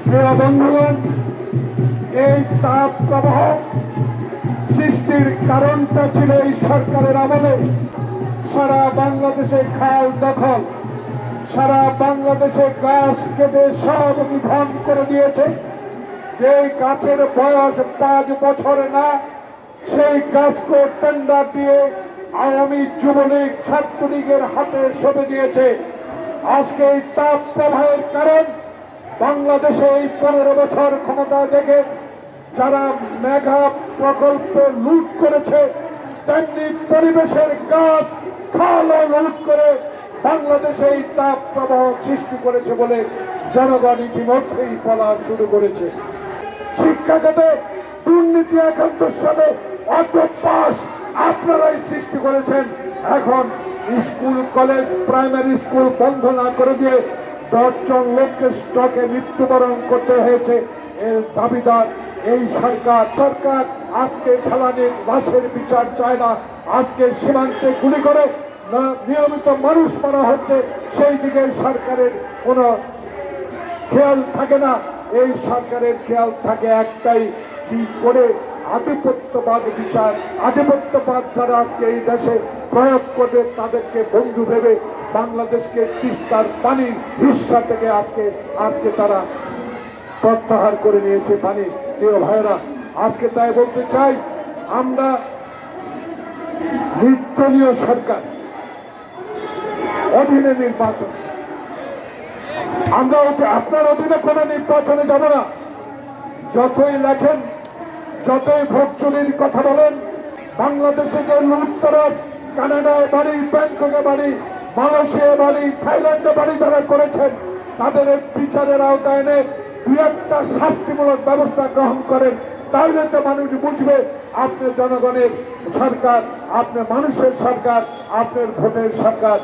প্রিয় বন্ধুগণ, এই তাপ প্রবাহ সৃষ্টির কারণটা ছিল এই সরকারের আমলে সারা বাংলাদেশে খাল দখল, সারা বাংলাদেশে গাছ কেটে সব নিধন করে দিয়েছে। যে গাছের বয়স 5 বছর না, সেই গাছকে টেন্ডার দিয়ে আওয়ামী যুবলীগ ছাত্রলীগের হাতে সঁপে দিয়েছে। আজকে এই তাপ প্রবাহের কারণ বাংলাদেশে এই 15 বছর ক্ষমতা দেখে যারা মেগা প্রকল্প লুট করেছে, তেমনি পরিবেশের গাছ খালও লুট করে বাংলাদেশে এই তাপ প্রবাহ সৃষ্টি করেছে বলে জনগণ ইতিমধ্যেই বলা শুরু করেছে। শিক্ষাখাতে দুর্নীতি একাত্তর সালে অর্থপাস আপনারাই সৃষ্টি করেছেন। এখন স্কুল কলেজ প্রাইমারি স্কুল বন্ধ না করে দিয়ে 10 জন লোককে স্টকে মৃত্যুবরণ করতে হয়েছে। এর দাবিদার এই সরকার। আজকে ফেলানির লাশের বিচার চায় না। আজকে সীমান্তে গুলি করে নিয়মিত মানুষ মারা হচ্ছে, সেই দিকে সরকারের কোনো খেয়াল থাকে না। এই সরকারের খেয়াল থাকে একটাই, কি করে আধিপত্যবাদ বিচার, আধিপত্যবাদ যারা আজকে এই দেশে প্রয়োগ করবে তাদেরকে বন্ধু ভেবে বাংলাদেশকে তিস্তার পানির হিস্সা থেকে আজকে তারা প্রত্যাহার করে নিয়েছে পানি। প্রিয় ভাইরা, আজকে তাই বলতে চাই, আমরা নির্দলীয় সরকার অধীনে নির্বাচন, আমরা আপনার অধীনে কোনো নির্বাচনে যাব না। যতই লেখেন, যতই ভোট চুরির কথা বলেন, বাংলাদেশে যে লুটতরাজ কানাডায় বাড়ি, ব্যাংককে বাড়ি, মালয়েশিয়া বাড়ি, থাইল্যান্ডে বাড়ি যারা করেছেন, তাদের বিচারের আওতায় এনে 2-একটা শাস্তিমূলক ব্যবস্থা গ্রহণ করেন। তাহলে তো মানুষ বুঝবে আপনি জনগণের সরকার, আপনি মানুষের সরকার, আপনার ভোটের সরকার।